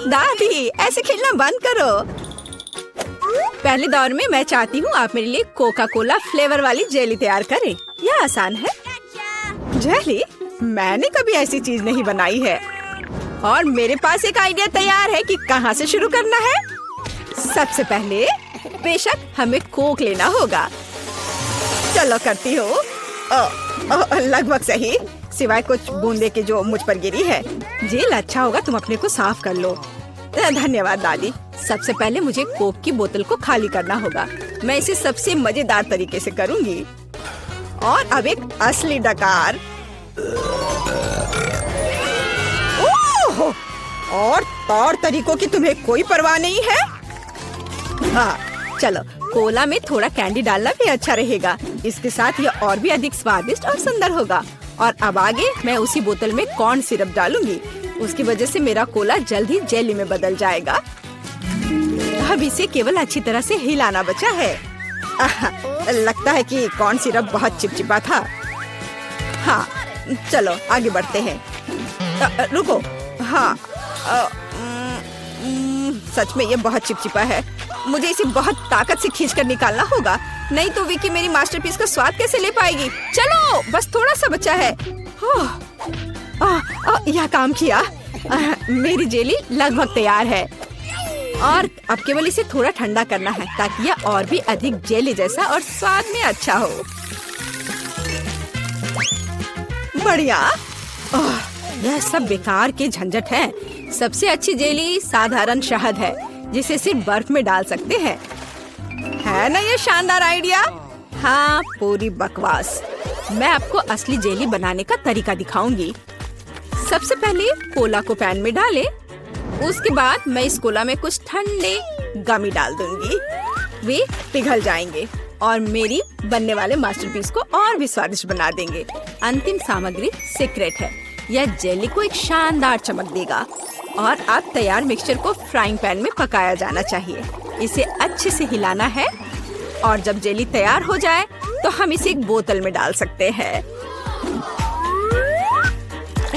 दादी, ऐसे खेलना बंद करो। पहले दौर में मैं चाहती हूँ आप मेरे लिए कोका कोला फ्लेवर वाली जेली तैयार करें। यह आसान है। जेली? मैंने कभी ऐसी चीज नहीं बनाई है। और मेरे पास एक आइडिया तैयार है कि कहाँ से शुरू करना है। सबसे पहले बेशक हमें कोक लेना होगा। चलो करती हूँ। लगभग सही, सिवाय कुछ बूंदे के जो मुझ पर गिरी है। जेल अच्छा होगा तुम अपने को साफ कर लो। धन्यवाद दादी। सबसे पहले मुझे कोक की बोतल को खाली करना होगा। मैं इसे सबसे मजेदार तरीके से करूंगी। और अब एक असली डकार। ओह! और तौर तरीकों की तुम्हें कोई परवाह नहीं है? चलो, कोला में थोड़ा कैंडी डालना भी अच्छा रहेगा। इसके साथ यह और भी अधिक स्वादिष्ट और सुंदर होगा। और अब आगे मैं उसी बोतल में कॉर्न सिरप डालूंगी। उसकी वजह से मेरा कोला जल्द ही जेली में बदल जाएगा। अब इसे केवल अच्छी तरह से हिलाना बचा है। लगता है कि कॉर्न सिरप बहुत चिपचिपा था। हाँ, चलो आगे बढ़ते हैं। रुको। हाँ, सच में ये बहुत चिपचिपा है। मुझे इसे बहुत ताकत से खींचकर निकालना होगा, नहीं तो विकी मेरी मास्टरपीस का स्वाद कैसे ले पाएगी। चलो, बस थोड़ा सा बचा है। यह काम किया। मेरी जेली लगभग तैयार है। और अब केवल इसे थोड़ा ठंडा करना है ताकि यह और भी अधिक जेली जैसा और स्वाद में अच्छा हो। बढ़िया। यह सब बेकार के झंझट है। सबसे अच्छी जेली साधारण शहद है, जिसे सिर्फ बर्फ में डाल सकते हैं। है ना ये शानदार आइडिया? हाँ, पूरी बकवास। मैं आपको असली जेली बनाने का तरीका दिखाऊंगी। सबसे पहले कोला को पैन में डालें। उसके बाद मैं इस कोला में कुछ ठंडे गमी डाल दूंगी। वे पिघल जाएंगे और मेरी बनने वाले मास्टरपीस को और भी स्वादिष्ट बना देंगे। अंतिम सामग्री सीक्रेट है। यह जेली को एक शानदार चमक देगा। और अब तैयार मिक्सचर को फ्राइंग पैन में पकाया जाना चाहिए। इसे अच्छे से हिलाना है। और जब जेली तैयार हो जाए तो हम इसे एक बोतल में डाल सकते हैं।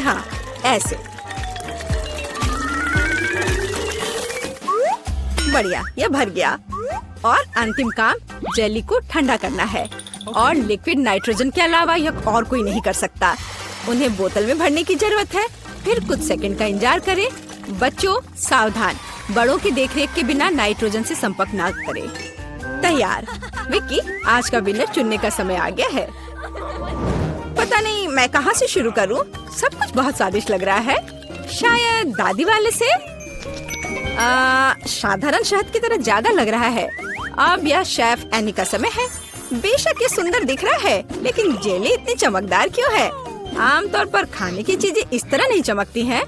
हाँ, ऐसे। बढ़िया, यह भर गया। और अंतिम काम जेली को ठंडा करना है। और लिक्विड नाइट्रोजन के अलावा यह और कोई नहीं कर सकता। उन्हें बोतल में भरने की जरूरत है। फिर कुछ सेकंड का इंतजार करें। बच्चों सावधान, बड़ों की देखरेख के बिना नाइट्रोजन से संपर्क न करें। तैयार। विक्की, आज का विनर चुनने का समय आ गया है। पता नहीं मैं कहाँ से शुरू करूँ। सब कुछ बहुत स्वादिष्ट लग रहा है। शायद दादी वाले से। साधारण शहद की तरह ज्यादा लग रहा है। अब यह शेफ एनी का समय है। बेशक ये सुंदर दिख रहा है, लेकिन जेली इतनी चमकदार क्यों है? आमतौर पर खाने की चीजें इस तरह नहीं चमकती हैं।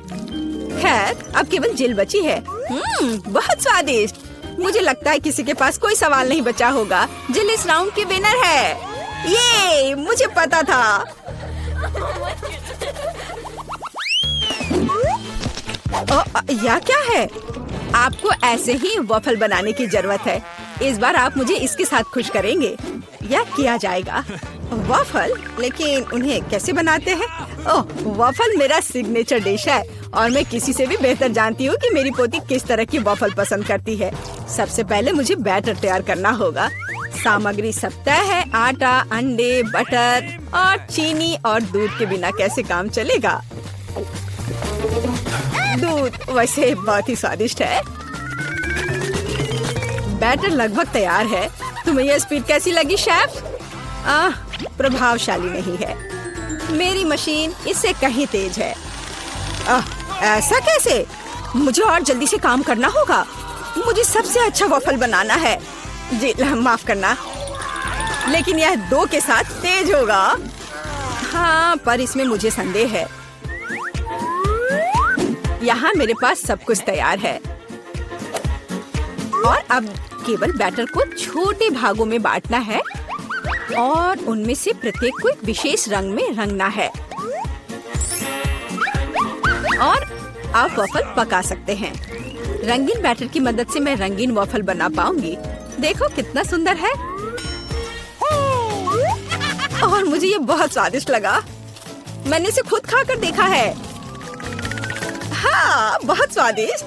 खैर, अब केवल जेल बची है। बहुत स्वादिष्ट। मुझे लगता है किसी के पास कोई सवाल नहीं बचा होगा। जेल इस राउंड की विनर है। ये मुझे पता था। यह क्या है? आपको ऐसे ही वॉफल बनाने की जरूरत है। इस बार आप मुझे इसके साथ खुश करेंगे। यह किया जाएगा। वॉफल? लेकिन उन्हें कैसे बनाते हैं? ओह, वॉफल मेरा सिग्नेचर डिश है और मैं किसी से भी बेहतर जानती हूँ कि मेरी पोती किस तरह की वॉफल पसंद करती है। सबसे पहले मुझे बैटर तैयार करना होगा। सामग्री सब तय है। आटा, अंडे, बटर और चीनी और दूध के बिना कैसे काम चलेगा। दूध वैसे बहुत ही स्वादिष्ट है। बैटर लगभग तैयार है। तुम्हें यह स्पीड कैसी लगी शेफ? प्रभावशाली नहीं है। मेरी मशीन इससे कहीं तेज है। ऐसा कैसे? मुझे और जल्दी से काम करना होगा। मुझे सबसे अच्छा वॉफल बनाना है। जी माफ करना, लेकिन यह 2 के साथ तेज होगा। हाँ, पर इसमें मुझे संदेह है। यहाँ मेरे पास सब कुछ तैयार है। और अब केवल बैटर को छोटे भागों में बांटना है और उनमें से प्रत्येक को एक विशेष रंग में रंगना है। और आप वॉफल पका सकते हैं। रंगीन बैटर की मदद से मैं रंगीन वॉफल बना पाऊंगी। देखो कितना सुंदर है। और मुझे ये बहुत स्वादिष्ट लगा। मैंने इसे खुद खाकर देखा है। बहुत स्वादिष्ट।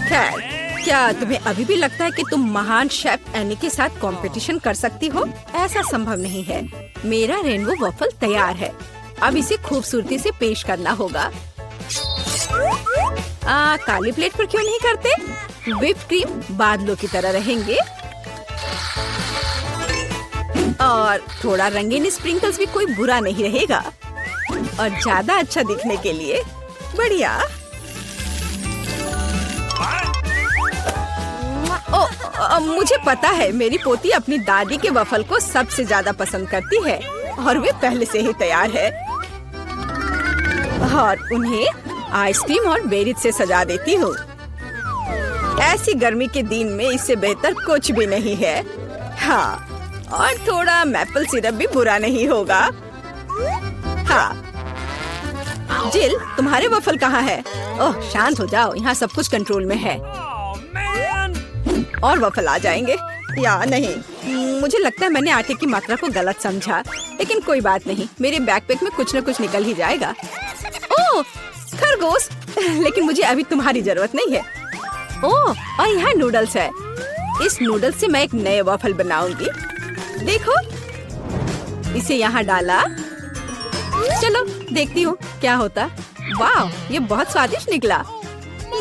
खैर, क्या तुम्हें अभी भी लगता है कि तुम महान शेफ एनी के साथ कंपटीशन कर सकती हो? ऐसा संभव नहीं है। मेरा रेनबो वॉफल तैयार है। अब इसे खूबसूरती से पेश करना होगा। काली प्लेट पर क्यों नहीं करते? व्हिप क्रीम बादलों की तरह रहेंगे और थोड़ा रंगीन स्प्रिंकल्स भी कोई बुरा नहीं रहेगा। और ज्यादा अच्छा दिखने के लिए बढ़िया। मुझे पता है, मेरी पोती अपनी दादी के वफल को सबसे ज्यादा पसंद करती है और वे पहले से ही तैयार है। और उन्हें आइसक्रीम और बेरीज से सजा देती हूँ। ऐसी गर्मी के दिन में इससे बेहतर कुछ भी नहीं है। हाँ, और थोड़ा मैपल सिरप भी बुरा नहीं होगा। हाँ, जिल, तुम्हारे वफल कहाँ है? ओह, शांत हो जाओ, यहाँ सब कुछ कंट्रोल में है। और वफल आ जाएंगे या नहीं? मुझे लगता है मैंने आटे की मात्रा को गलत समझा, लेकिन कोई बात नहीं, मेरे बैकपैक में कुछ न कुछ निकल ही जाएगा। ओह, खरगोश, लेकिन मुझे अभी तुम्हारी जरूरत नहीं है। ओह, और यहाँ नूडल्स है। इस नूडल्स से मैं एक नए वफल बनाऊंगी। देखो, इसे यहाँ डाला। चलो देखती हूँ क्या होता। वाह, ये बहुत स्वादिष्ट निकला।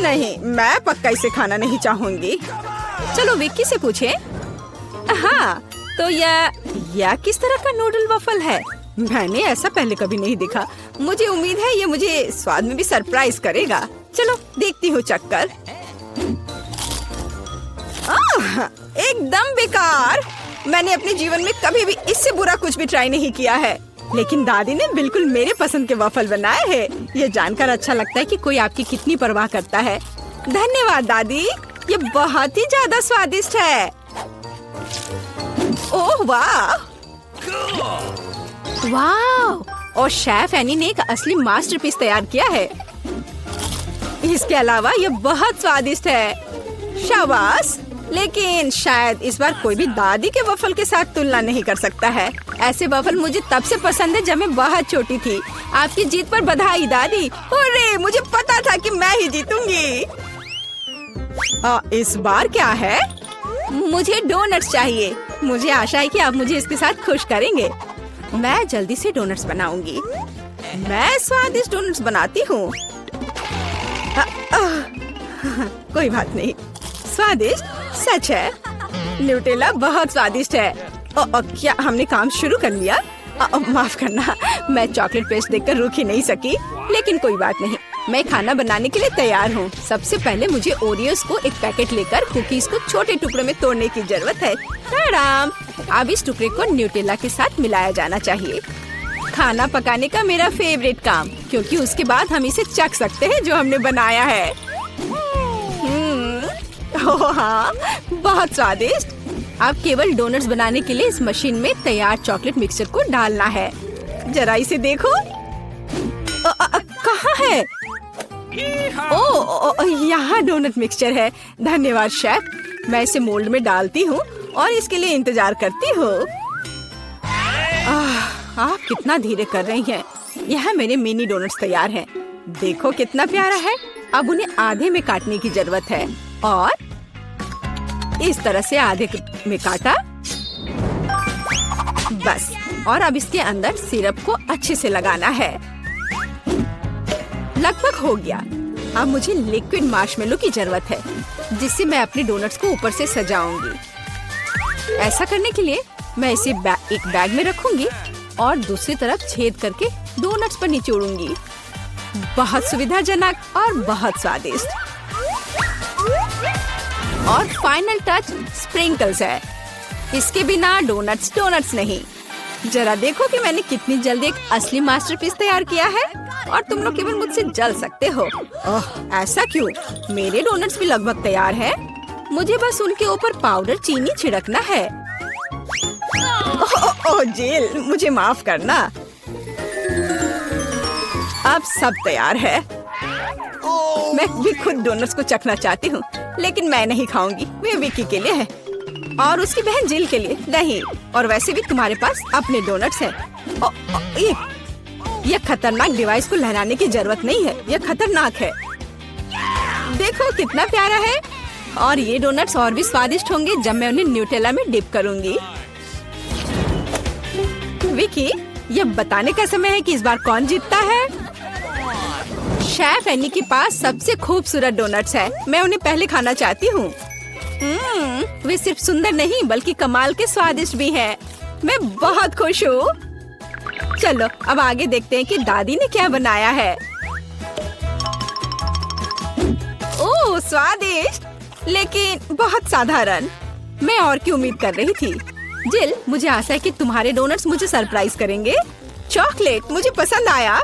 नहीं, मैं पक्का इसे खाना नहीं चाहूंगी। चलो विक्की से पूछें। हाँ, तो यह किस तरह का नूडल वफल है? मैंने ऐसा पहले कभी नहीं देखा। मुझे उम्मीद है ये मुझे स्वाद में भी सरप्राइज करेगा। चलो देखती हूँ चक्कर। एकदम बेकार। मैंने अपने जीवन में कभी भी इससे बुरा कुछ भी ट्राई नहीं किया है, लेकिन दादी ने बिल्कुल मेरे पसंद के वफल बनाए हैं। ये जानकर अच्छा लगता है कि कोई आपकी कितनी परवाह करता है। धन्यवाद दादी, ये बहुत ही ज्यादा स्वादिष्ट है। ओह वाह, वाह! और शेफ एनी ने एक असली मास्टरपीस तैयार किया है। इसके अलावा ये बहुत स्वादिष्ट है। शाबाश! लेकिन शायद इस बार कोई भी दादी के वफल के साथ तुलना नहीं कर सकता है। ऐसे वफल मुझे तब से पसंद है जब मैं बहुत छोटी थी। आपकी जीत पर बधाई दादी। अरे, मुझे पता था कि मैं ही जीतूंगी। इस बार क्या है? मुझे डोनट्स चाहिए। मुझे आशा है कि आप मुझे इसके साथ खुश करेंगे। मैं जल्दी से डोनट्स बनाऊंगी। मैं स्वादिष्ट डोनट्स बनाती हूँ। कोई बात नहीं, स्वादिष्ट सच है। न्यूटेला बहुत स्वादिष्ट है। क्या हमने काम शुरू कर लिया? माफ करना, मैं चॉकलेट पेस्ट देखकर रुक ही नहीं सकी, लेकिन कोई बात नहीं, मैं खाना बनाने के लिए तैयार हूँ। सबसे पहले मुझे ओरियोस को एक पैकेट लेकर कुकीज को छोटे टुकड़ों में तोड़ने की जरूरत है। आराम। अब इस टुकड़े को न्यूटेला के साथ मिलाया जाना चाहिए। खाना पकाने का मेरा फेवरेट काम, क्योंकि उसके बाद हम इसे चख सकते हैं जो हमने बनाया है। ओह हाँ, बहुत स्वादिष्ट। अब केवल डोनट्स बनाने के लिए इस मशीन में तैयार चॉकलेट मिक्सचर को डालना है। जरा इसे देखो। कहाँ है? ओह, यहाँ डोनट मिक्सचर है। धन्यवाद शेफ। मैं इसे मोल्ड में डालती हूँ और इसके लिए इंतजार करती हूँ। आप कितना धीरे कर रही हैं। यहाँ मेरे मिनी डोनट्स तैयार हैं। देखो कितना प्यारा है। अब उन्हें आधे में काटने की जरूरत है और इस तरह से आधे में काटा। बस, और अब इसके अंदर सिरप को अच्छे से लगाना है। लगभग हो गया। अब मुझे लिक्विड मार्शमेलो की जरूरत है, जिससे मैं अपने डोनट्स को ऊपर से सजाऊंगी। ऐसा करने के लिए मैं इसे एक बैग में रखूंगी और दूसरी तरफ छेद करके डोनट्स पर निचोड़ूंगी। बहुत सुविधाजनक और बहुत स्वादिष्ट। और फाइनल टच स्प्रिंकल्स है। इसके बिना डोनट्स डोनट्स नहीं। जरा देखो कि मैंने कितनी जल्दी एक असली मास्टरपीस तैयार किया है और तुम लोग केवल मुझसे जल सकते हो। ओह, ऐसा क्यों? मेरे डोनट्स भी लगभग तैयार हैं। मुझे बस उनके ऊपर पाउडर चीनी छिड़कना है। ओह जेल, मुझे माफ करना। अब सब तैयार है। मैं भी खुद डोनट्स को चखना चाहती हूँ, लेकिन मैं नहीं खाऊंगी। वे विक्की के लिए है और उसकी बहन जिल के लिए नहीं। और वैसे भी तुम्हारे पास अपने डोनट्स हैं। यह खतरनाक डिवाइस को लहराने की जरूरत नहीं है, यह खतरनाक है। देखो कितना प्यारा है। और ये डोनट्स और भी स्वादिष्ट होंगे जब मैं उन्हें न्यूटेला में डिप करूंगी। विकी, यह बताने का समय है कि इस बार कौन जीतता है। शेफ एनी के पास सबसे खूबसूरत डोनट्स है, मैं उन्हें पहले खाना चाहती हूँ। वे सिर्फ सुंदर नहीं बल्कि कमाल के स्वादिष्ट भी हैं। मैं बहुत खुश हूँ। चलो अब आगे देखते हैं कि दादी ने क्या बनाया है। ओह स्वादिष्ट, लेकिन बहुत साधारण। मैं और की उम्मीद कर रही थी। जिल, मुझे आशा है कि तुम्हारे डोनट्स मुझे सरप्राइज करेंगे। चॉकलेट मुझे पसंद आया,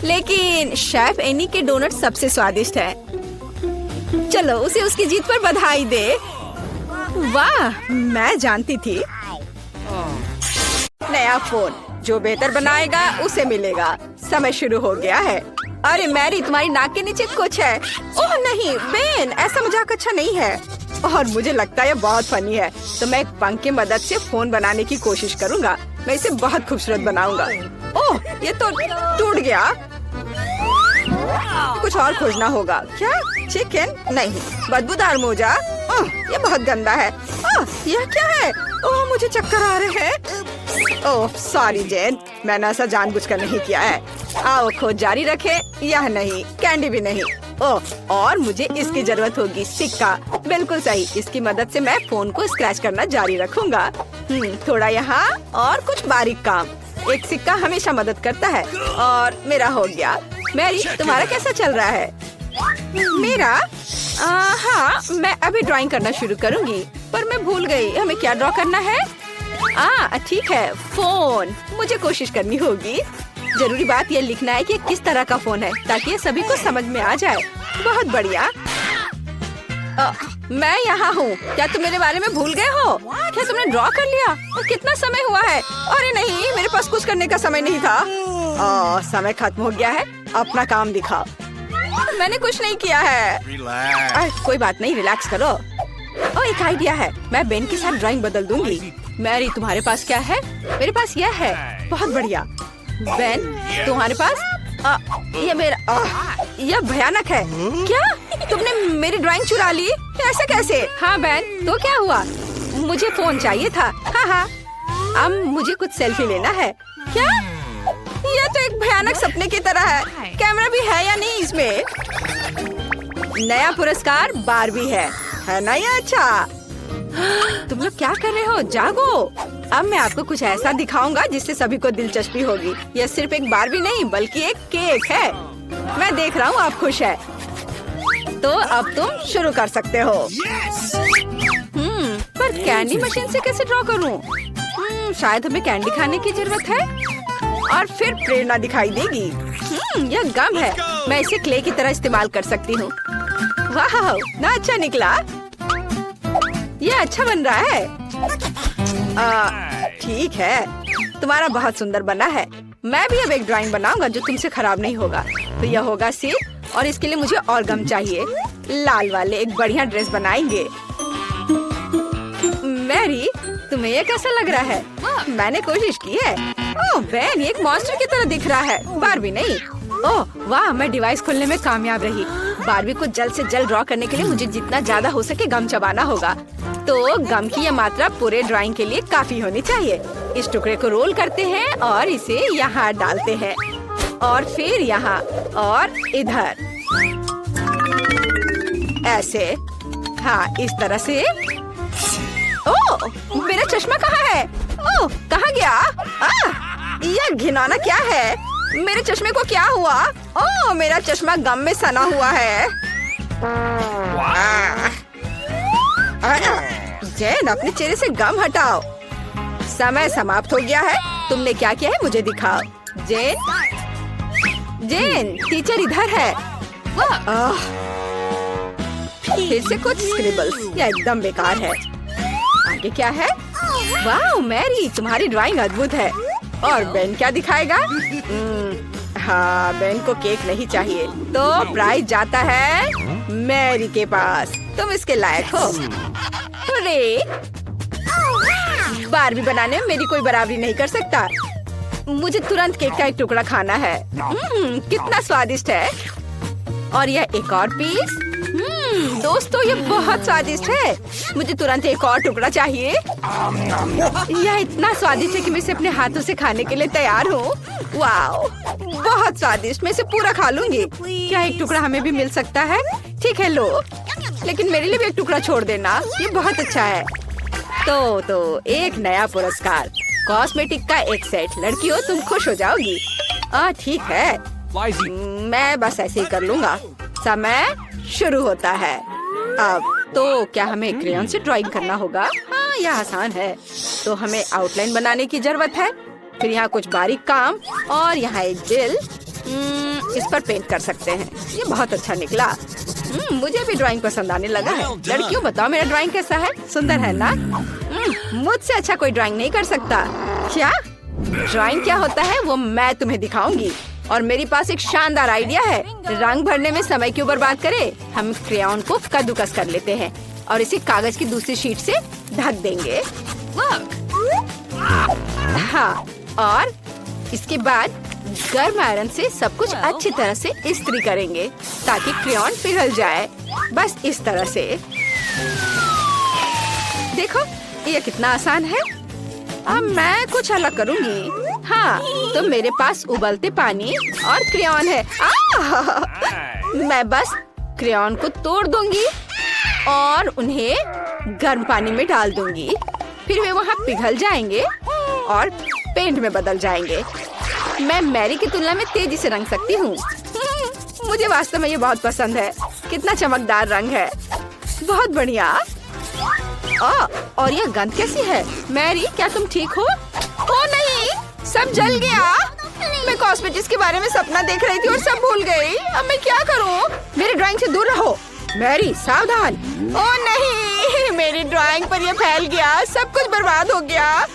लेकिन शेफ एनी के डोनट सबसे स्वादिष्ट है। चलो उसे उसकी जीत पर बधाई दे। वाह, मैं जानती थी। नया फोन, जो बेहतर बनाएगा उसे मिलेगा। समय शुरू हो गया है। अरे मैरी, तुम्हारी नाक के नीचे कुछ है। ओह नहीं बेन, ऐसा मजाक अच्छा नहीं है। और मुझे लगता है ये बहुत फनी है, तो मैं एक पंख की मदद से फोन बनाने की कोशिश करूंगा। मैं इसे बहुत खूबसूरत बनाऊंगा। ओह, ये तो टूट गया। कुछ और खोजना होगा। क्या चिकन? नहीं, बदबूदार मोजा। ओह, ये बहुत गंदा है। ओह, यह क्या है? ओह, मुझे चक्कर आ रहे हैं। ओह सॉरी जेन, मैंने ऐसा जानबूझकर नहीं किया है। आओ खोज जारी रखें। यह नहीं, कैंडी भी नहीं। ओह, और मुझे इसकी जरूरत होगी। सिक्का, बिल्कुल सही। इसकी मदद से मैं फोन को स्क्रैच करना जारी रखूंगा। थोड़ा यहाँ और कुछ बारीक काम। एक सिक्का हमेशा मदद करता है। और मेरा हो गया। मैरी, तुम्हारा कैसा चल रहा है? मेरा? हाँ, मैं अभी ड्राइंग करना शुरू करूंगी, पर मैं भूल गई हमें क्या ड्रॉ करना है। ठीक है, फोन। मुझे कोशिश करनी होगी। जरूरी बात यह लिखना है कि किस तरह का फोन है, ताकि ये सभी को समझ में आ जाए। बहुत बढ़िया। मैं यहाँ हूँ। क्या तुम मेरे बारे में भूल गए हो? क्या तुमने ड्रॉ कर लिया? और कितना समय हुआ है? अरे नहीं, मेरे पास कुछ करने का समय नहीं था। समय खत्म हो गया है। अपना काम दिखाओ। मैंने कुछ नहीं किया है। कोई बात नहीं, रिलैक्स करो। एक आइडिया है, मैं बेन के साथ ड्राइंग बदल दूंगी। मैरी, तुम्हारे पास क्या है? मेरे पास यह है। बहुत बढ़िया। बेन, तुम्हारे पास? ये मेरा। यह भयानक है। क्या तुमने मेरी ड्राइंग चुरा ली? ऐसा कैसे? हाँ बेन, तो क्या हुआ? मुझे फोन चाहिए था। हाँ, अब मुझे कुछ सेल्फी लेना है। क्या? यह तो एक भयानक सपने की तरह है। कैमरा भी है या नहीं इसमें? नया पुरस्कार बारबी है ना? ये अच्छा। तुम लोग क्या कर रहे हो? जागो। अब मैं आपको कुछ ऐसा दिखाऊंगा जिससे सभी को दिलचस्पी होगी। यह सिर्फ एक बारबी नहीं बल्कि एक केक है। मैं देख रहा हूँ आप खुश है, तो अब तुम शुरू कर सकते हो। पर कैंडी मशीन से कैसे ड्रॉ करूँ? शायद हमें कैंडी खाने की जरूरत है और फिर प्रेरणा दिखाई देगी। यह गम है। मैं इसे क्ले की तरह इस्तेमाल कर सकती हूँ। वाह, ना अच्छा निकला। यह अच्छा बन रहा है। ठीक है, तुम्हारा बहुत सुंदर बना है। मैं भी अब एक ड्राइंग बनाऊंगा जो तुमसे खराब नहीं होगा। तो यह होगा सिर, और इसके लिए मुझे और गम चाहिए। लाल वाले एक बढ़िया ड्रेस बनाएंगे। मैरी, तुम्हें ये कैसा लग रहा है? मैंने कोशिश की है। ओह बेन, ये एक मॉन्स्टर की तरह दिख रहा है, बारबी नहीं। ओह वाह, मैं डिवाइस खोलने में कामयाब रही। बारबी को जल्द से जल्द ड्रॉ करने के लिए मुझे जितना ज्यादा हो सके गम चबाना होगा। तो गम की यह मात्रा पूरे ड्राइंग के लिए काफी होनी चाहिए। इस टुकड़े को रोल करते हैं और इसे यहाँ डालते हैं, और फिर यहाँ और इधर ऐसे। हाँ, इस तरह से। ओह, मेरा चश्मा कहाँ है? ओह, कहाँ गया? यह घिनौना क्या है? मेरे चश्मे को क्या हुआ? ओह, मेरा चश्मा गम में सना हुआ है। जेन, अपने चेहरे से गम हटाओ। समय समाप्त हो गया है। तुमने क्या किया है मुझे दिखाओ। जेन, टीचर इधर है। फिर से कुछ स्क्रिबल्स। यह एकदम बेकार है। आगे क्या है? वाह मैरी, तुम्हारी ड्राइंग अद्भुत है। और बेन क्या दिखाएगा? हाँ, बेन को केक नहीं चाहिए, तो प्राइज जाता है मैरी के पास। तुम इसके लायक हो। अरे, बारबी बनाने में मेरी कोई बराबरी नहीं कर सकता। मुझे तुरंत केक का एक टुकड़ा खाना है। कितना स्वादिष्ट है। और यह एक और पीस। दोस्तों ये बहुत स्वादिष्ट है। मुझे तुरंत एक और टुकड़ा चाहिए। यह इतना स्वादिष्ट है कि मैं इसे अपने हाथों से खाने के लिए तैयार हूँ। वाओ, बहुत स्वादिष्ट। मैं इसे पूरा खा लूंगी। क्या एक टुकड़ा हमें भी मिल सकता है? ठीक है लो, लेकिन मेरे लिए भी एक टुकड़ा छोड़ देना। ये बहुत अच्छा है। तो एक नया पुरस्कार, कॉस्मेटिक का एक सेट। लड़कियों तुम खुश हो जाओगी। ठीक है, मैं बस ऐसे ही कर लूंगा। समय शुरू होता है। अब तो क्या हमें क्रेयॉन से ड्राइंग करना होगा? हाँ, यह आसान है। तो हमें आउटलाइन बनाने की जरूरत है। फिर यहाँ कुछ बारीक काम और यहाँ एक दिल। इस पर पेंट कर सकते हैं। ये बहुत अच्छा निकला। मुझे भी ड्राइंग पसंद आने लगा है। लड़कियों बताओ मेरा ड्राइंग कैसा है? सुंदर है ना? मुझसे अच्छा कोई ड्राइंग नहीं कर सकता। क्या ड्राइंग क्या होता है वो मैं तुम्हें दिखाऊंगी। और मेरे पास एक शानदार आइडिया है। रंग भरने में समय क्यों बर्बाद करें? हम क्रेयॉन को कद्दूकस कर लेते हैं और इसे कागज की दूसरी शीट से ढक देंगे। हाँ, और इसके बाद गर्म आयरन से सब कुछ अच्छी तरह से इस्त्री करेंगे ताकि क्रेयॉन पिघल जाए। बस इस तरह से। देखो ये कितना आसान है। अब मैं कुछ अलग करूंगी। हाँ, तो मेरे पास उबलते पानी और क्रेयॉन है। मैं बस क्रेयॉन को तोड़ दूंगी और उन्हें गर्म पानी में डाल दूंगी। फिर वे वहाँ पिघल जाएंगे और पेंट में बदल जाएंगे। मैं मैरी की तुलना में तेजी से रंग सकती हूँ। मुझे वास्तव में ये बहुत पसंद है। कितना चमकदार रंग है। बहुत बढ़िया। और यह गंध कैसी है? मैरी क्या तुम ठीक हो? ओ नहीं, सब जल गया। मैं कॉस्मेटिक्स के बारे में सपना देख रही थी और सब भूल गई। अब मैं क्या करूं? मेरी ड्राइंग से दूर रहो। मैरी सावधान। ओ नहीं, मेरी ड्राइंग पर यह फैल गया। सब कुछ बर्बाद हो गया।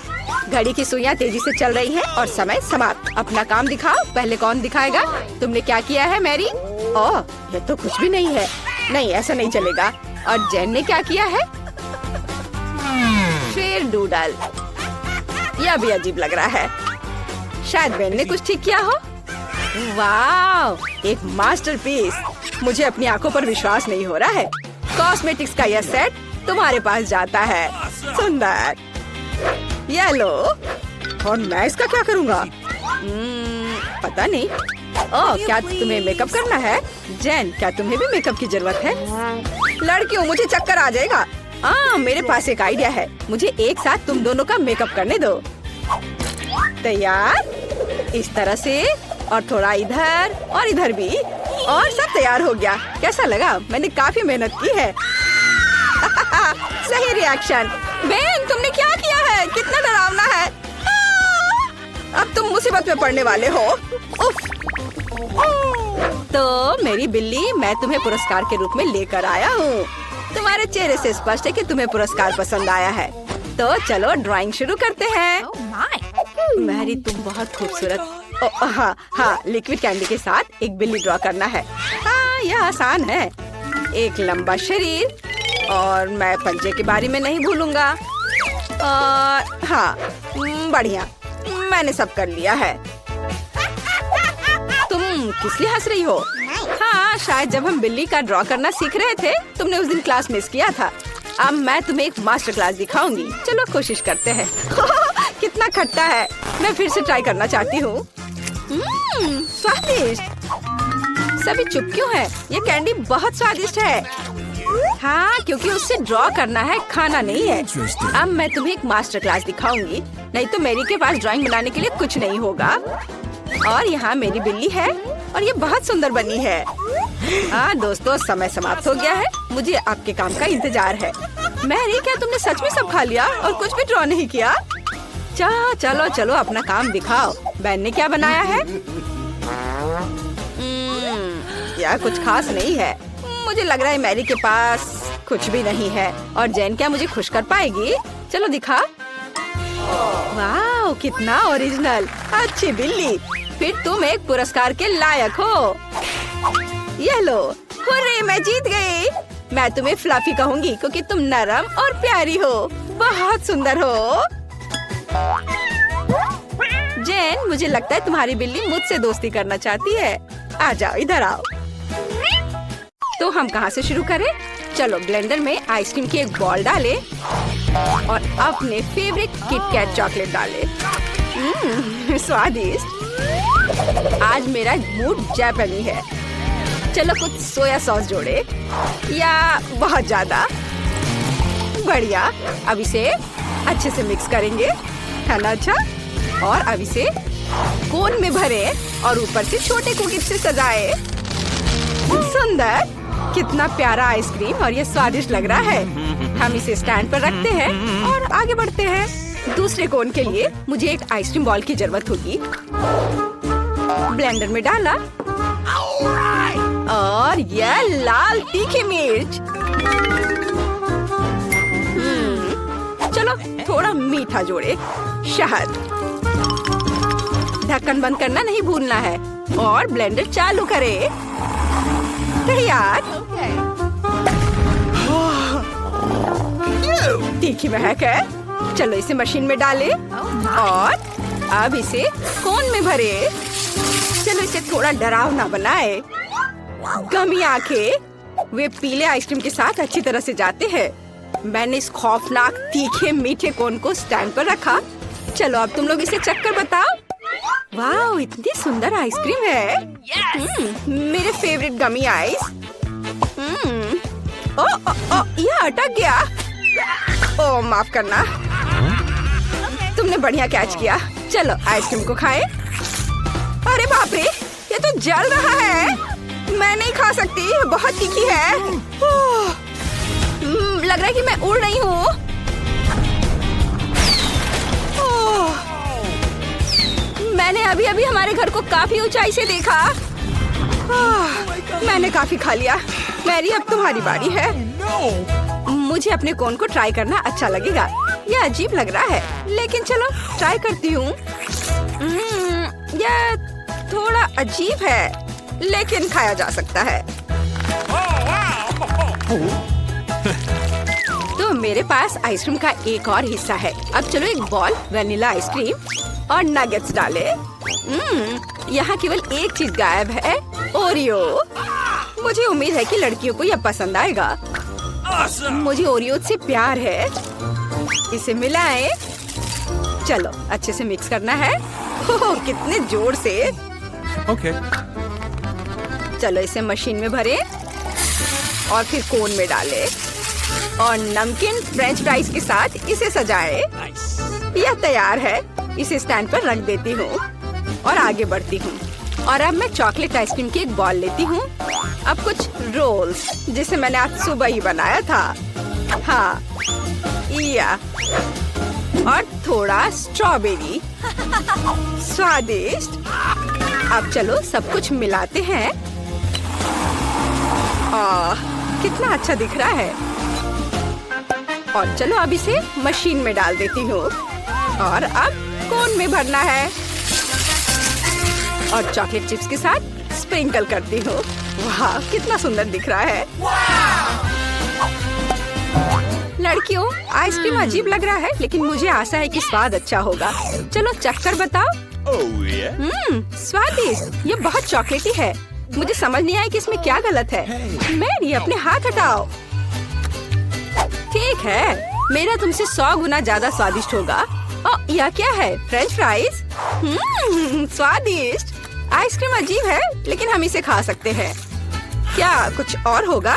घड़ी की सुइयां तेजी से चल रही हैं और समय समाप्त। अपना काम दिखाओ। पहले कौन दिखाएगा? तुमने क्या किया है मैरी? ओह, ये तो कुछ भी नहीं है। नहीं, ऐसा नहीं चलेगा। और जेन ने क्या किया है? फिर डूडल। यह भी अजीब लग रहा है। शायद बेन ने कुछ ठीक किया हो। वाव, एक मास्टरपीस। मुझे अपनी आंखों पर विश्वास नहीं हो रहा है। कॉस्मेटिक्स का यह सेट तुम्हारे पास जाता है। सुंदर। ये लो। और मैं इसका क्या करूँगा? पता नहीं। ओह, क्या तुम्हें मेकअप करना है? जेन, क्या तुम्हें भी मेकअप की जरूरत है? लड़कियों, मुझे चक्कर आ जाएगा। मेरे पास एक आइडिया है। मुझे एक साथ तुम दोनों का मेकअप करने दो। तैयार? इस तरह से और थोड़ा इधर और इधर भी। और सब तैयार हो गया। कैसा लगा? मैंने काफी मेहनत की है। सही रिएक्शन। बेन, तुमने क्या किया है? कितना डरावना है। अब तुम मुसीबत में पड़ने वाले हो। उफ। तो मेरी बिल्ली, मैं तुम्हें पुरस्कार के रूप में लेकर आया हूँ। तुम्हारे चेहरे से स्पष्ट है कि तुम्हें पुरस्कार पसंद आया है। तो चलो ड्राइंग शुरू करते हैं। मैरी, तुम बहुत खूबसूरत। हाँ, लिक्विड कैंडी के साथ एक बिल्ली ड्रॉ करना है। हाँ, यह आसान है। एक लंबा शरीर और मैं पंजे के बारे में नहीं भूलूंगा। और हाँ, बढ़िया, मैंने सब कर लिया है। तुम किस लिए हंस रही हो? हाँ, शायद जब हम बिल्ली का ड्रॉ करना सीख रहे थे तुमने उस दिन क्लास मिस किया था। अब मैं तुम्हें एक मास्टर क्लास दिखाऊंगी। चलो कोशिश करते हैं। कितना खट्टा है। मैं फिर से ट्राई करना चाहती हूँ। स्वादिष्ट। सभी चुप क्यों हैं? ये कैंडी बहुत स्वादिष्ट है। हाँ, क्योंकि उससे ड्रॉ करना है, खाना नहीं है। अब मैं तुम्हें एक मास्टर क्लास दिखाऊंगी। नहीं तो मेरी के पास ड्राइंग बनाने के लिए कुछ नहीं होगा। और यहाँ मेरी बिल्ली है और ये बहुत सुंदर बनी है। दोस्तों, समय समाप्त हो गया है। मुझे आपके काम का इंतजार है। मैरी, क्या तुमने सच में सब खा लिया और कुछ भी ड्रॉ नहीं किया? चलो चलो अपना काम दिखाओ। बेन ने क्या बनाया है? यह कुछ खास नहीं है। मुझे लग रहा है मैरी के पास कुछ भी नहीं है। और जेन क्या मुझे खुश कर पाएगी? चलो दिखा। वाह, कितना ओरिजिनल। अच्छी बिल्ली, फिर तुम एक पुरस्कार के लायक हो। ये लो। हुर्रे, मैं जीत गई। मैं तुम्हें फ्लफी कहूंगी क्योंकि तुम नरम और प्यारी हो। बहुत सुंदर हो। जेन, मुझे लगता है तुम्हारी बिल्ली मुझसे दोस्ती करना चाहती है। आ जाओ, इधर आओ। तो हम कहाँ से शुरू करें? चलो ब्लेंडर में आइसक्रीम की एक बॉल डालें और अपने फेवरेट किटकैट चॉकलेट डालें। स्वादिष्ट। आज मेरा मूड जापानी है। चलो कुछ सोया सॉस जोड़े, या बहुत ज्यादा? बढ़िया। अब इसे अच्छे से मिक्स करेंगे, है ना? अच्छा, और अब इसे कोन में भरे और ऊपर से छोटे कुकीज से सजाए। सुंदर, कितना प्यारा आइसक्रीम और ये स्वादिष्ट लग रहा है। हम इसे स्टैंड पर रखते हैं और आगे बढ़ते हैं। दूसरे कोन के लिए मुझे एक आइसक्रीम बॉल की जरूरत होगी। ब्लेंडर में डाला और यह लाल तीखी मिर्च। चलो थोड़ा मीठा जोड़े, शहद। ढक्कन बंद करना नहीं भूलना है और ब्लेंडर चालू करें। तैयार। तीखी महक है। चलो इसे मशीन में डालें और अब इसे कोन में भरे। चलो इसे थोड़ा डरावना बनाए। गमी आंखें वे पीले आइसक्रीम के साथ अच्छी तरह से जाते हैं। मैंने इस खौफनाक तीखे मीठे कोन को स्टैंड पर रखा। चलो अब तुम लोग इसे चक्कर बताओ। वाह, इतनी सुंदर आइसक्रीम है। मेरे फेवरेट गमी आइस। यह अटक गया। ओह माफ करना। तुमने बढ़िया कैच किया। चलो आइसक्रीम को खाएं। अरे बाप रे, ये तो जल रहा है। मैं नहीं खा सकती, बहुत तीखी है। लग रहा है कि मैं उड़ रही हूँ। मैंने अभी अभी हमारे घर को काफी ऊंचाई से देखा। मैंने काफी खा लिया। मैरी, अब तुम्हारी बारी है। मुझे अपने कोन को ट्राई करना अच्छा लगेगा। यह अजीब लग रहा है, लेकिन चलो ट्राई करती हूँ। यह थोड़ा अजीब है, लेकिन खाया जा सकता है। तो मेरे पास आइसक्रीम का एक और हिस्सा है। अब चलो एक बॉल वनीला आइसक्रीम और नगेट्स डाले। यहाँ केवल एक चीज गायब है, ओरियो। मुझे उम्मीद है कि लड़कियों को यह पसंद आएगा। मुझे ओरियो से प्यार है। इसे मिलाएं। चलो अच्छे से मिक्स करना है। ओह, कितने जोर से। ओके। चलो इसे मशीन में भरें और फिर कोन में डालें और नमकीन फ्रेंच फ्राइज के साथ इसे सजाएं। यह तैयार है। इसे स्टैंड पर रख देती हूँ और आगे बढ़ती हूँ। और अब मैं चॉकलेट आइसक्रीम की एक बॉल लेती हूँ। अब कुछ रोल्स, जिसे मैंने आज सुबह ही बनाया था। हाँ, या और थोड़ा स्ट्रॉबेरी। स्वादिष्ट। अब चलो सब कुछ मिलाते हैं। कितना अच्छा दिख रहा है। और चलो अब इसे मशीन में डाल देती हूँ और अब कोन में भरना है और चॉकलेट चिप्स के साथ स्प्रिंकल करती हूँ। वाह, कितना सुंदर दिख रहा है। लड़कियों, आइसक्रीम अजीब लग रहा है, लेकिन मुझे आशा है कि स्वाद अच्छा होगा। चलो चक्कर बताओ। स्वादिष्ट। ये बहुत चॉकलेटी है। मुझे समझ नहीं आया कि इसमें क्या गलत है। मैरी, अपने हाथ हटाओ। ठीक है, मेरा तुमसे 100 गुना ज्यादा स्वादिष्ट होगा। यह क्या है? French fries. स्वादिष्ट। आइसक्रीम अजीब है, लेकिन हम इसे खा सकते हैं। क्या कुछ और होगा?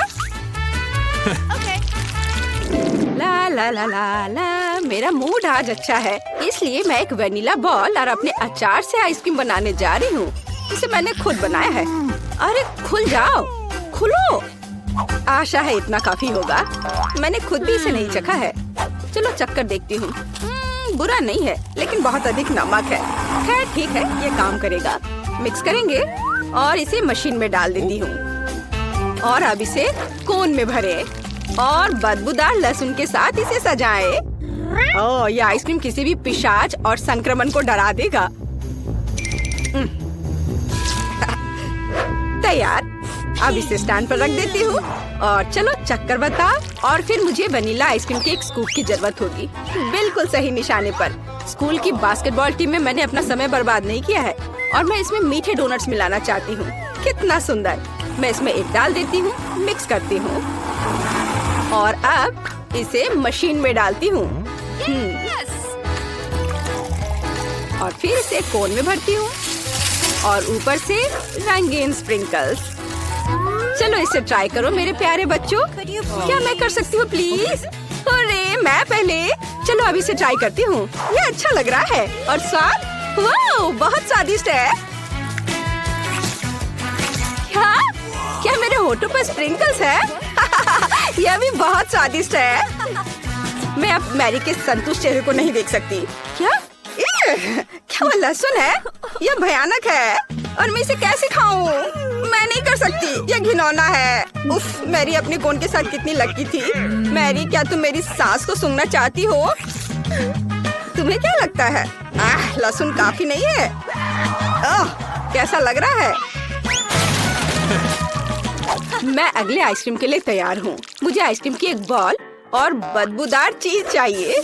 ला ला ला ला ला, मेरा मूड आज अच्छा है, इसलिए मैं एक वनीला बॉल और अपने अचार से आइसक्रीम बनाने जा रही हूँ। इसे मैंने खुद बनाया है। अरे खुल जाओ, खुलो। आशा है इतना काफी होगा। मैंने खुद भी इसे नहीं चखा है। चलो चक्कर देखती हूँ। बुरा नहीं है, लेकिन बहुत अधिक नमक है। खैर ठीक है, ये काम करेगा। मिक्स करेंगे और इसे मशीन में डाल देती हूँ और अब इसे कोन में भरे और बदबूदार लहसुन के साथ इसे सजाएं। ओह, ये आइसक्रीम किसी भी पिशाच और संक्रमण को डरा देगा। तैयार। अब इसे स्टैंड पर रख देती हूँ और चलो चक्कर बता। और फिर मुझे वनीला आइसक्रीम के एक स्कूप की जरूरत होगी। बिल्कुल सही निशाने पर। स्कूल की बास्केटबॉल टीम में मैंने अपना समय बर्बाद नहीं किया है और मैं इसमें मीठे डोनट्स मिलाना चाहती हूँ। कितना सुंदर। मैं इसमें एक डाल देती हूँ, मिक्स करती हूँ और अब इसे मशीन में डालती हूँ। और फिर इसे कोन में भरती हूँ और ऊपर से रंगीन स्प्रिंकल्स। चलो इसे ट्राई करो मेरे प्यारे बच्चों। क्या मैं कर सकती हूँ प्लीज? अरे मैं पहले। चलो अभी इसे ट्राई करती हूँ। ये अच्छा लग रहा है और स्वाद वाह बहुत स्वादिष्ट है। क्या मेरे होठों पर स्प्रिंकल्स है? यह भी बहुत स्वादिष्ट है। मैं अब मैरी के संतुष्ट चेहरे को नहीं देख सकती। क्या वो लहसुन है? यह भयानक है और मैं इसे कैसे खाऊं? मैं नहीं कर सकती, यह घिनौना है। उफ, मैरी अपने कोन के साथ कितनी लकी थी। मैरी, क्या तुम मेरी सांस को सूंघना चाहती हो? तुम्हें क्या लगता है? लहसुन काफी नहीं है? कैसा लग रहा है? मैं अगले आइसक्रीम के लिए तैयार हूँ। मुझे आइसक्रीम की एक बॉल और बदबूदार चीज चाहिए।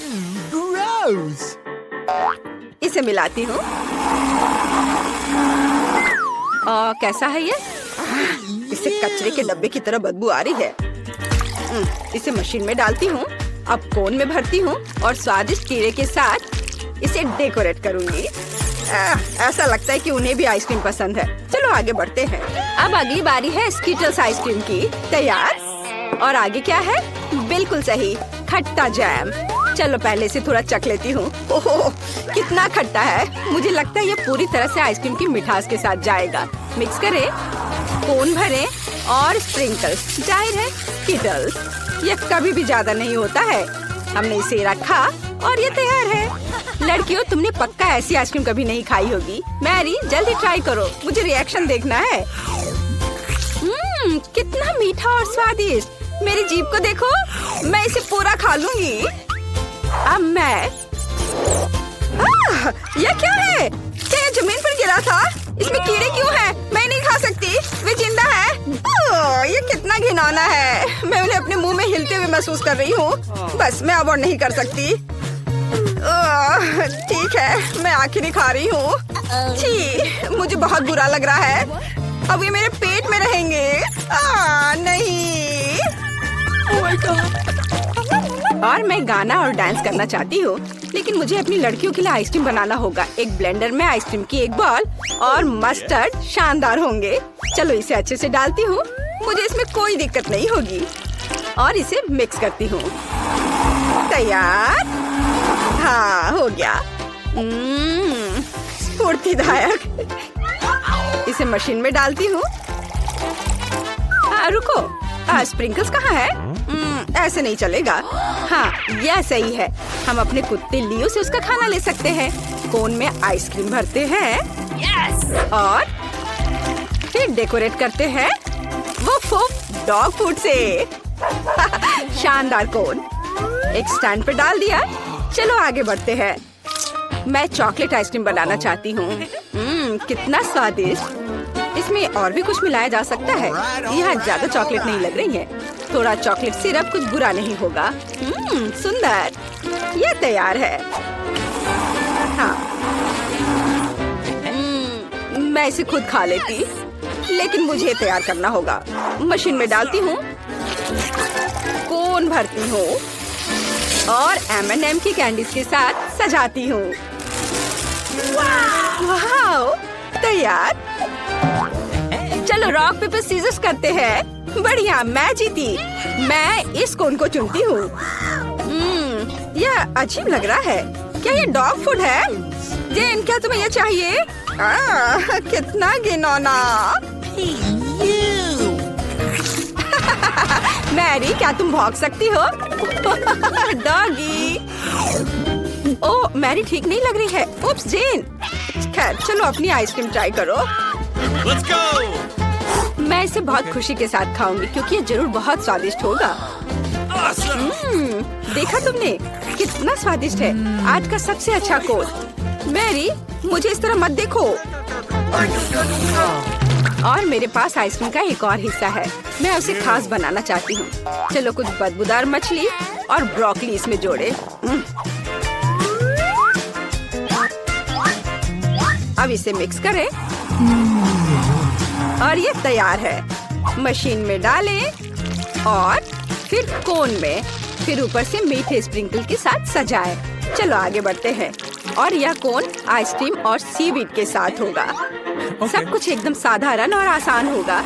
इसे मिलाती हूँ। कैसा है ये? इसे कचरे के डब्बे की तरह बदबू आ रही है। इसे मशीन में डालती हूँ। अब कोन में भरती हूँ और स्वादिष्ट कीड़े के साथ इसे डेकोरेट करूँगी। ऐसा लगता है कि उन्हें भी आइसक्रीम पसंद है। चलो आगे बढ़ते हैं। अब अगली बारी है स्कीटल्स आइसक्रीम की। तैयार? और आगे क्या है? बिल्कुल सही, खट्टा जैम। चलो पहले से थोड़ा चख लेती हूँ। ओह, कितना खट्टा है। मुझे लगता है ये पूरी तरह से आइसक्रीम की मिठास के साथ जाएगा। मिक्स करें, कोन भरें और स्प्रिंकल्स। जाहिर है स्कीटल्स, ये कभी भी ज्यादा नहीं होता है। हमने इसे रखा और ये तैयार है। लड़कियों, तुमने पक्का ऐसी आइसक्रीम कभी नहीं खाई होगी। मैरी, जल्दी ट्राई करो, मुझे रिएक्शन देखना है। कितना मीठा और स्वादिष्ट। मेरी जीभ को देखो, मैं इसे पूरा खा लूंगी। अब मैं यह क्या है? क्या ये जमीन पर गिरा था? इसमें कीड़े क्यों हैं? मैं नहीं खा सकती, वे जिंदा है। ये कितना घिनौना है। मैं उन्हें अपने मुंह में हिलते हुए महसूस कर रही हूँ। बस मैं अब और नहीं कर सकती। ठीक है, मैं आखिरी खा रही हूँ। छी, मुझे बहुत बुरा लग रहा है। अब ये मेरे पेट में रहेंगे। नहीं। और मैं गाना और डांस करना चाहती हूँ, लेकिन मुझे अपनी लड़कियों के लिए आइसक्रीम बनाना होगा। एक ब्लेंडर में आइसक्रीम की एक बॉल और मस्टर्ड शानदार होंगे। चलो इसे अच्छे से डालती हूँ, मुझे इसमें कोई दिक्कत नहीं होगी। और इसे मिक्स करती हूँ। तैयार? हाँ, हो गया। स्फूर्तिदायक। इसे मशीन में डालती हूँ। रुको, स्प्रिंकल्स कहाँ है? ऐसे नहीं चलेगा। हाँ, यह सही है। हम अपने कुत्ते लियो से उसका खाना ले सकते हैं। कोन में आइसक्रीम भरते हैं। और फिर डेकोरेट करते हैं वो डॉग फूड से। शानदार कोन। एक स्टैंड पे डाल दिया। चलो आगे बढ़ते हैं। मैं चॉकलेट आइसक्रीम बनाना चाहती हूँ। कितना स्वादिष्ट। इसमें और भी कुछ मिलाया जा सकता है। यहाँ ज्यादा चॉकलेट नहीं लग रही है। थोड़ा चॉकलेट सिरप कुछ बुरा नहीं होगा। सुंदर। ये तैयार है। हाँ, मैं इसे खुद खा लेती, लेकिन मुझे तैयार करना होगा। मशीन में डालती हूँ, कोन भरती हूँ और M&M की कैंडीज के साथ सजाती हूँ। वाह, तैयार। चलो रॉक पेपर सीजर्स करते हैं। बढ़िया, मैं जीती। मैं इस कोन को चुनती हूँ। यह अजीब लग रहा है। क्या ये डॉग फूड है? जेन, क्या तुम्हें यह चाहिए? कितना घिनौना। मैरी, क्या तुम भौंक सकती हो? डॉगी। ओह, मैरी ठीक नहीं लग रही है। उप्स, जेन। खैर, चलो अपनी आइसक्रीम ट्राई करो। Let's go! मैं इसे बहुत खुशी के साथ खाऊंगी क्योंकि ये जरूर बहुत स्वादिष्ट होगा। देखा तुमने? कितना स्वादिष्ट है। आज का सबसे अच्छा कोन। मैरी, मुझे इस तरह मत देखो। और मेरे पास आइसक्रीम का एक और हिस्सा है। मैं उसे खास बनाना चाहती हूँ। चलो कुछ बदबूदार मछली और ब्रोकली इसमें जोड़े। अब इसे मिक्स करें और ये तैयार है। मशीन में डालें और फिर कोन में, फिर ऊपर से मीठे स्प्रिंकल के साथ सजाएं। चलो आगे बढ़ते हैं। और यह कोन आइसक्रीम और सीवीड के साथ होगा। सब कुछ एकदम साधारण और आसान होगा।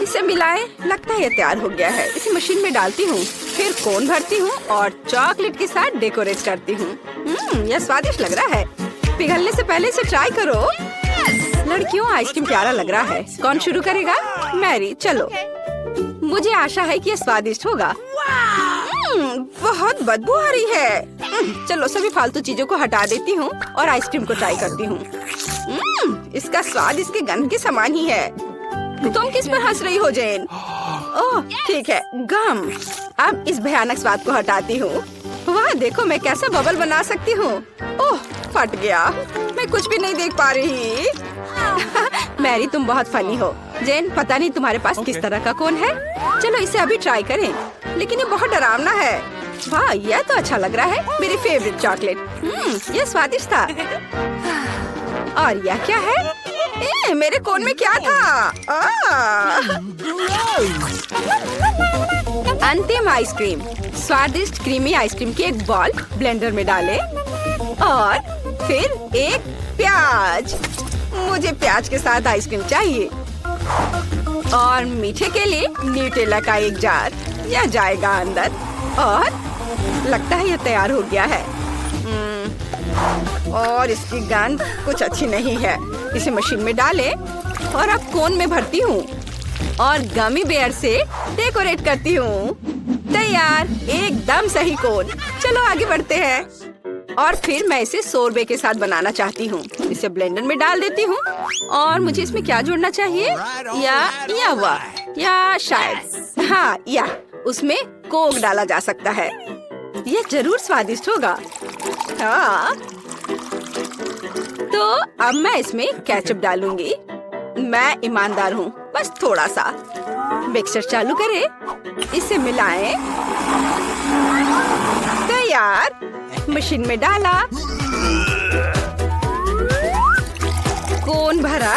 इसे मिलाएं। लगता है ये तैयार हो गया है। इसे मशीन में डालती हूँ, फिर कोन भरती हूँ और चॉकलेट के साथ डेकोरेट करती हूँ। यह स्वादिष्ट लग रहा है। पिघलने से पहले इसे ट्राई करो। लड़कियों, आइसक्रीम प्यारा लग रहा है। कौन शुरू करेगा? मैरी, चलो। मुझे आशा है कि यह स्वादिष्ट होगा। बहुत बदबू आ रही है। चलो सभी फालतू चीजों को हटा देती हूँ और आइसक्रीम को ट्राई करती हूँ। इसका स्वाद इसके गंध के समान ही है। तुम किस पर हंस रही हो जेन? ओह ठीक है, गम। अब इस भयानक स्वाद को हटाती हूँ। वाह, देखो मैं कैसा बबल बना सकती हूँ। ओह फट गया, मैं कुछ भी नहीं देख पा रही। मैरी, तुम बहुत फनी हो। जेन, पता नहीं तुम्हारे पास किस तरह का कोन है। चलो इसे अभी ट्राई करें, लेकिन ये बहुत डरावना है। वाह, यह तो अच्छा लग रहा है। मेरी फेवरेट चॉकलेट। यह स्वादिष्ट था। और यह क्या है? मेरे कोन में क्या था? अंतिम आइसक्रीम। स्वादिष्ट क्रीमी आइसक्रीम की एक बॉल ब्लेंडर में डालें और फिर एक प्याज। मुझे प्याज के साथ आइसक्रीम चाहिए। और मीठे के लिए न्यूटेला का एक जार। यह जाएगा अंदर और लगता है यह तैयार हो गया है। और इसकी गंध कुछ अच्छी नहीं है। इसे मशीन में डालें और अब कोन में भरती हूँ और गमी बेयर से डेकोरेट करती हूँ। तैयार, एकदम सही कोन। चलो आगे बढ़ते हैं। और फिर मैं इसे सोरबे के साथ बनाना चाहती हूँ। इसे ब्लेंडर में डाल देती हूँ और मुझे इसमें क्या जोड़ना चाहिए? या शायद हाँ, या उसमें कोक डाला जा सकता है। यह जरूर स्वादिष्ट होगा। हाँ, तो अब मैं इसमें केचप डालूंगी। मैं ईमानदार हूँ, बस थोड़ा सा। मिक्सर चालू करें, इसे मिलाएं। तैयार, मशीन में डाला, कोन भरा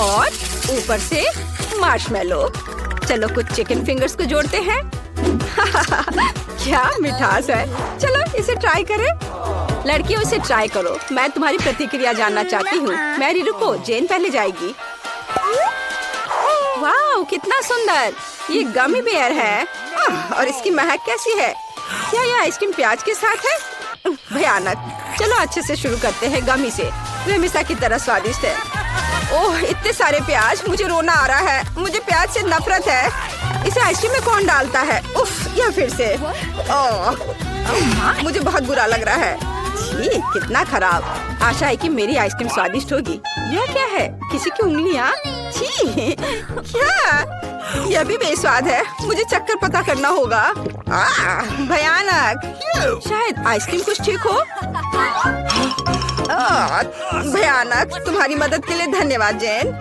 और ऊपर से मार्शमेलो। चलो कुछ चिकन फिंगर्स को जोड़ते हैं। क्या मिठास है। चलो इसे ट्राई करें। लड़कियों, इसे ट्राई करो। मैं तुम्हारी प्रतिक्रिया जानना चाहती हूँ। मैरी, रुको, जेन पहले जाएगी। वाह, कितना सुंदर। ये गमी बेयर है। और इसकी महक कैसी है? क्या यह आइसक्रीम प्याज के साथ है? भयानक। चलो अच्छे से शुरू करते हैं गमी से। वे हमेशा की तरह स्वादिष्ट है। ओह, इतने सारे प्याज, मुझे रोना आ रहा है। मुझे प्याज से नफरत है। इसे आइसक्रीम में कौन डालता है? उफ, यह फिर से। मुझे बहुत बुरा लग रहा है। छी, कितना खराब। आशा है कि मेरी आइसक्रीम स्वादिष्ट होगी। यह क्या है? किसी की उंगलियाँ? छी, क्या? यह भी बेस्वाद है। मुझे चक्कर पता करना होगा। भयानक। शायद आइसक्रीम कुछ ठीक हो। भयानक। तुम्हारी मदद के लिए धन्यवाद जेन।